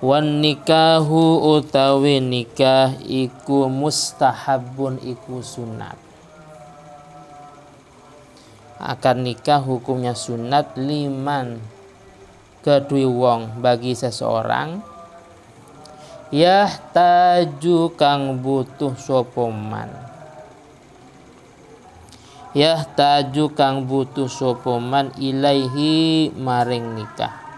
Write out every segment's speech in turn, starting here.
Wan nikahu utawi nikah iku mustahabun iku sunat. Akan nikah hukumnya sunat liman kedui wong bagi seseorang yahtaju kang butuh sopoman. Yahtaju kang butuh sopoman ilaihi maring nikah.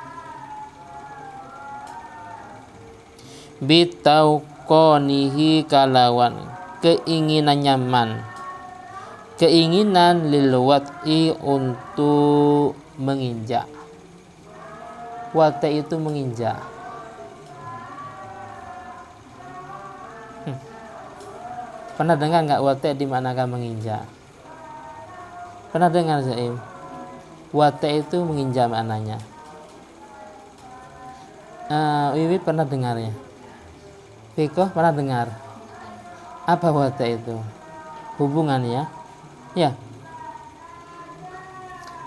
Bitauqonihi kalawan keinginan nyaman, keinginan lilwat'i untuk menginjak. Wate itu menginjak. Pernah dengar nggak wate dimanakan menginjak? Pernah dengar Zaim? Wate itu menginjak maknanya. Wiwi pernah dengarnya? Fikoh pernah dengar? Apa wate itu? Hubungannya? Ya.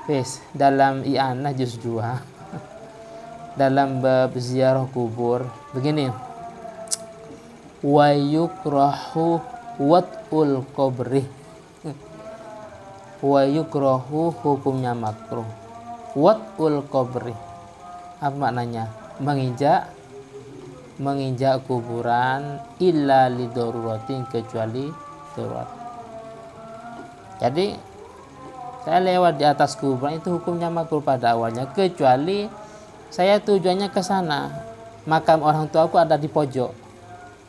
Wes, dalam I'anah juz 2 dalam bab ziarah kubur begini. Wa yukrahu wat'ul qabri. Wa yukrahu hukumnya makruh. Wat'ul qabri. Apa maknanya? Menginjak kuburan illa lidoruratin kecuali darurat. Jadi saya lewat di atas kuburan itu hukumnya makruh pada awalnya, kecuali saya tujuannya ke sana. Makam orang tuaku ada di pojok.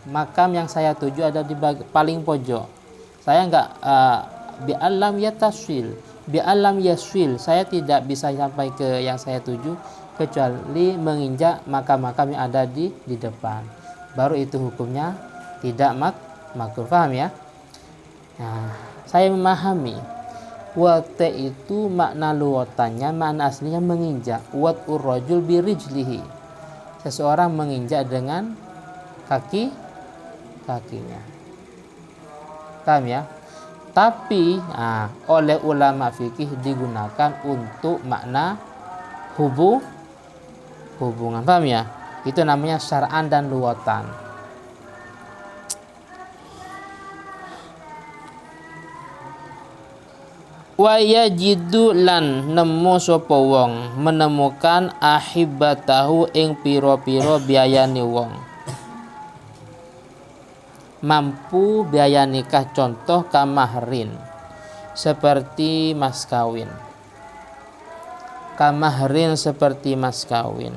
Makam yang saya tuju ada di paling pojok. Saya enggak bi'alam yaswil. Saya tidak bisa sampai ke yang saya tuju kecuali menginjak makam-makam yang ada di depan. Baru itu hukumnya tidak makruh. Paham ya? Nah, saya memahami wate itu makna luwatannya, makna aslinya menginjak. Wat'ur rajul birijlihi. Seseorang menginjak dengan kakinya. Paham ya? Tapi oleh ulama fikih digunakan untuk makna hubungan. Paham ya? Itu namanya syar'an dan luwatan. Wa yajidu lan nemu sapa wong menemukan ahibatahu ing pira-pira biayane wong. Mampu biaya nikah, contoh kamahrin seperti mas kawin. Kamahrin seperti mas kawin.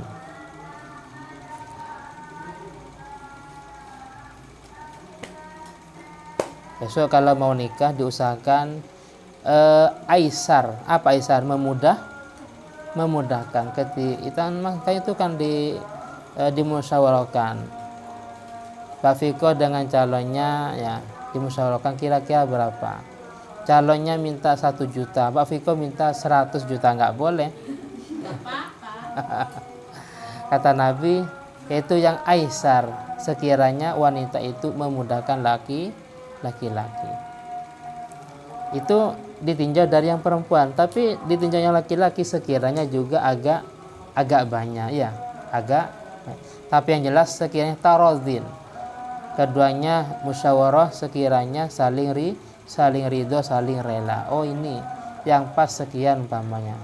Besok kalau mau nikah diusahakan aisar. Apa aisar? Memudahkan. Ketika itu kan dimusyawarahkan. Pak Fiko dengan calonnya ya dimusyawarahkan kira-kira berapa. Calonnya minta 1 juta, Pak Fiko minta 100 juta, nggak boleh. Kata Nabi, yaitu yang aisar, sekiranya wanita itu memudahkan laki-laki. Itu ditinjau dari yang perempuan, tapi ditinjau yang laki-laki sekiranya juga agak banyak ya, tapi yang jelas sekiranya tarodin, keduanya musyawarah, sekiranya saling ridho, saling rela. Oh ini yang pas sekian umpamanya.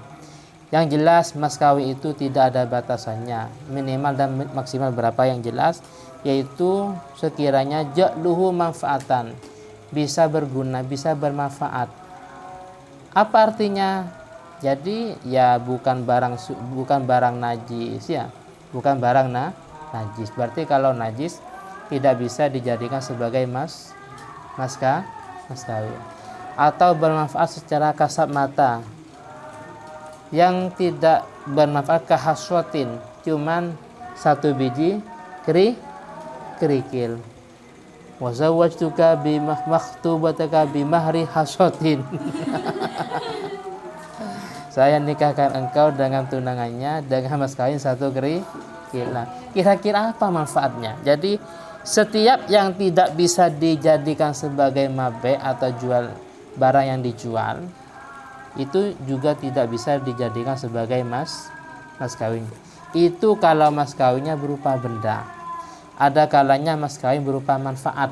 Yang jelas mas kawin itu tidak ada batasannya, minimal dan maksimal berapa yang jelas, yaitu sekiranya ja'luhu manfaatan, bisa berguna, bisa bermanfaat. Apa artinya? Jadi ya bukan barang najis ya, bukan barang najis. Berarti kalau najis tidak bisa dijadikan sebagai mas kawin. Atau bermanfaat secara kasat mata, yang tidak bermanfaat kahaswatin, cuman 1 biji kerikil. Wa zawwajtuka bi makhtubataka bi mahri haswatin. Saya nikahkan engkau dengan tunangannya dengan mas kawin 1 kerikil. Kira-kira apa manfaatnya? Jadi setiap yang tidak bisa dijadikan sebagai mabe atau jual barang yang dijual, itu juga tidak bisa dijadikan sebagai mas kawin. Itu kalau mas kawinnya berupa benda. Ada kalanya mas kawin berupa manfaat.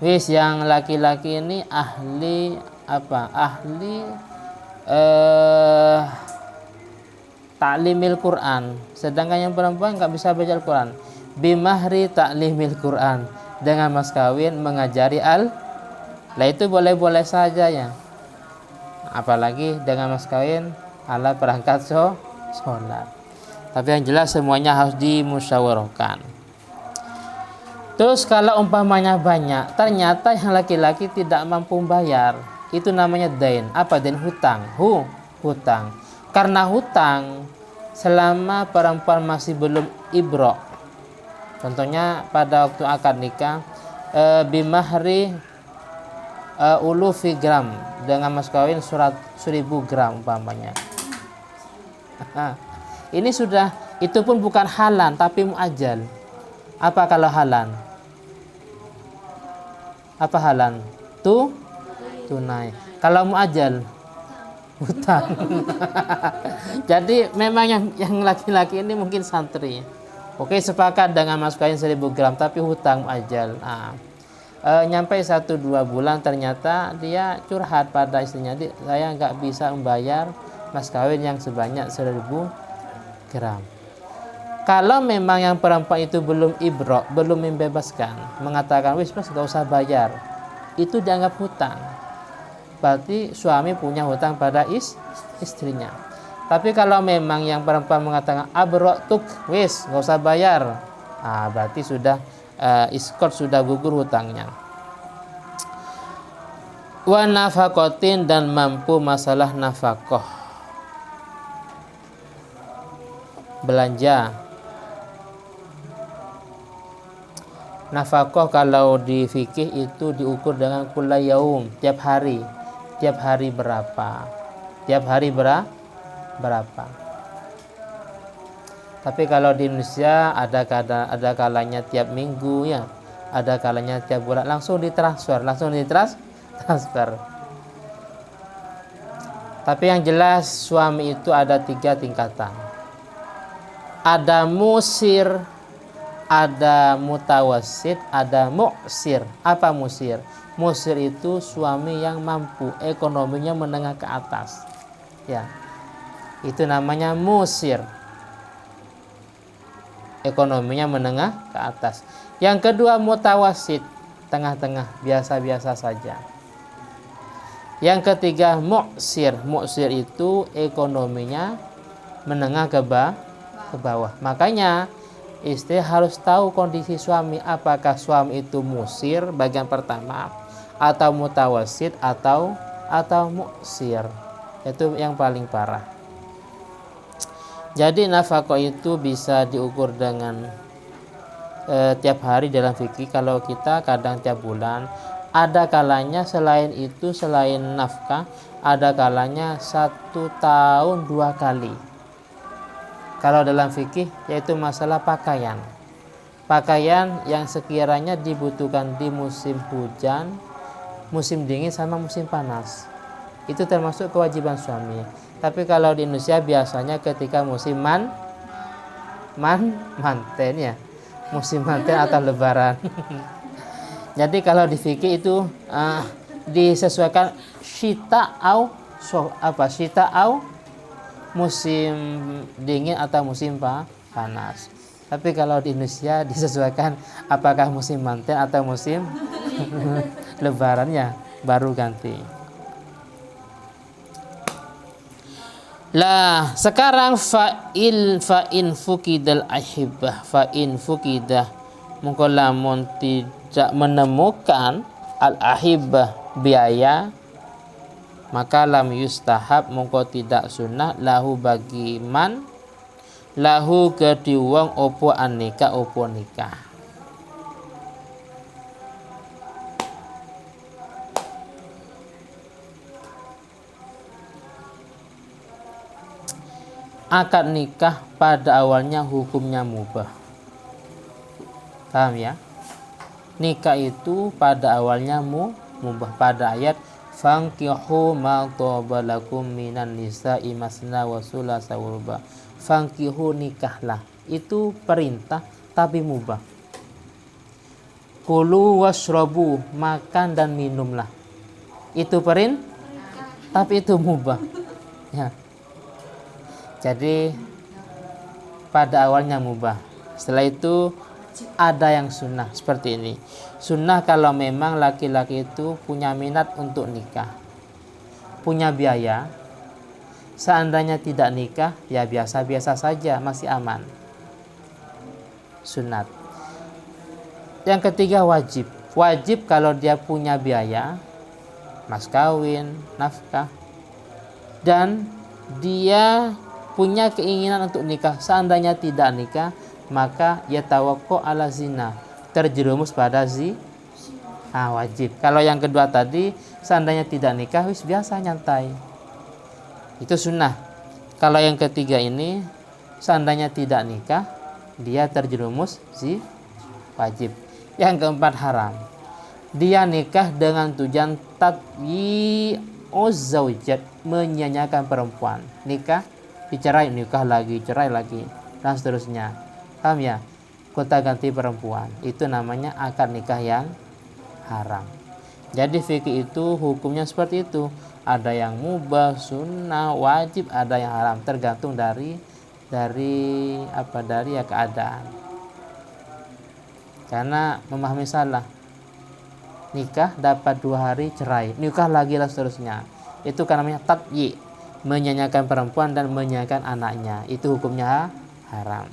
Wis yang laki-laki ini ahli apa? Ahli taklimil Quran. Sedangkan yang perempuan nggak bisa baca Al-Quran. Bimahri taklimil Quran, dengan mas kawin mengajari lah itu boleh-boleh saja ya. Apalagi dengan mas kawin alat perangkat sholat. Tapi yang jelas semuanya harus dimusyawarahkan. Terus kalau umpamanya banyak, ternyata yang laki-laki tidak mampu bayar, itu namanya dain. Apa dain? Hutang. Hutang. Karena hutang, selama perempuan masih belum ibro, contohnya pada waktu akad nikah, bimahri ulufi gram, dengan mas kawin 1000 gram umpamanya. Ini sudah, itu pun bukan halan tapi muajjal. Apa kalau halan? Apa halan? Tunai. Kalau muajjal, hutang. Jadi memang yang laki-laki ini mungkin santri. Oke, sepakat dengan mas kawin 1000 gram tapi hutang muajjal. Nyampe 1-2 bulan ternyata dia curhat pada istrinya, saya nggak bisa membayar mas kawin yang sebanyak 1000 gram. Kalau memang yang perempuan itu belum ibro, belum membebaskan, mengatakan wis mas nggak usah bayar, itu dianggap hutang. Berarti suami punya hutang pada istrinya. Tapi kalau memang yang perempuan mengatakan abrotuk, wis nggak usah bayar, berarti sudah iskot, sudah gugur hutangnya. Wa nafakotin, dan mampu masalah nafakoh, belanja. Nafakoh kalau di fikih itu diukur dengan kulla yaum, tiap hari. Tiap hari berapa? Tiap hari berapa? Tapi kalau di Indonesia ada kalanya tiap minggu ya, ada kalanya tiap bulan, langsung ditransfer. Tapi yang jelas suami itu ada 3 tingkatan. Ada musir, ada mutawasid, ada mu'sir. Apa musir? Musir itu suami yang mampu, ekonominya menengah ke atas. Ya. Itu namanya musir. Ekonominya menengah ke atas. Yang kedua mutawasid, tengah-tengah, biasa-biasa saja. Yang ketiga mu'sir. Mu'sir itu ekonominya menengah ke bawah. Makanya istri harus tahu kondisi suami, apakah suami itu musir bagian pertama, atau mutawasid, atau mu'sir. Itu yang paling parah. Jadi nafkah itu bisa diukur dengan tiap hari dalam fikih. Kalau kita kadang tiap bulan. Ada kalanya selain itu, selain nafkah, ada kalanya 1 tahun 2 kali. Kalau dalam fikih yaitu masalah pakaian. Pakaian yang sekiranya dibutuhkan di musim hujan, musim dingin sama musim panas. Itu termasuk kewajiban suami. Tapi kalau di Indonesia biasanya ketika musim manten ya. Musim manten atau lebaran. Jadi kalau di fikih itu disesuaikan syita au musim dingin atau musim panas. Tapi kalau di Indonesia disesuaikan apakah musim manten atau musim lebarannya baru ganti. Lah sekarang fa'in fukidal ahibbah, fa'in fukidah mungko lamun tidak menemukan al ahibbah biaya, maka lam yustahab mungko tidak sunnah lahu bagi man lahu kedhi wong opo anika opo nikah. Akad nikah pada awalnya hukumnya mubah. Paham ya? Nikah itu pada awalnya mubah. Pada ayat fankihu ma taba lakum minan nisa'i masna wa sulasa wa ruba. Fangkihu nikahlah. Itu perintah tapi mubah. Kulu washrabu, makan dan minumlah. Itu tapi itu mubah. Ya. Jadi pada awalnya mubah. Setelah itu ada yang sunnah seperti ini. Sunnah kalau memang laki-laki itu punya minat untuk nikah, punya biaya. Seandainya tidak nikah, ya biasa-biasa saja, masih aman. Sunat. Yang ketiga wajib. Wajib kalau dia punya biaya, mas kawin, nafkah, dan dia punya keinginan untuk nikah. Seandainya tidak nikah, maka ya tawakkul ala zina, terjerumus pada wajib. Kalau yang kedua tadi, seandainya tidak nikah, wis biasa nyantai, itu sunnah. Kalau yang ketiga ini, seandainya tidak nikah, dia terjerumus wajib. Yang keempat haram. Dia nikah dengan tujuan tatwi'uz zaujat, menyanyiakan perempuan. Nikah, dicerai, nikah lagi, cerai lagi, dan seterusnya. Paham ya? Kota ganti perempuan. Itu namanya akad nikah yang haram. Jadi fikih itu hukumnya seperti itu. Ada yang mubah, sunnah, wajib, ada yang haram, tergantung dari keadaan. Karena memahami salah, nikah dapat 2 hari cerai, nikah lagi dan seterusnya. Itu kan namanya tatyi, menyanyiakan perempuan dan menyanyiakan anaknya. Itu hukumnya haram.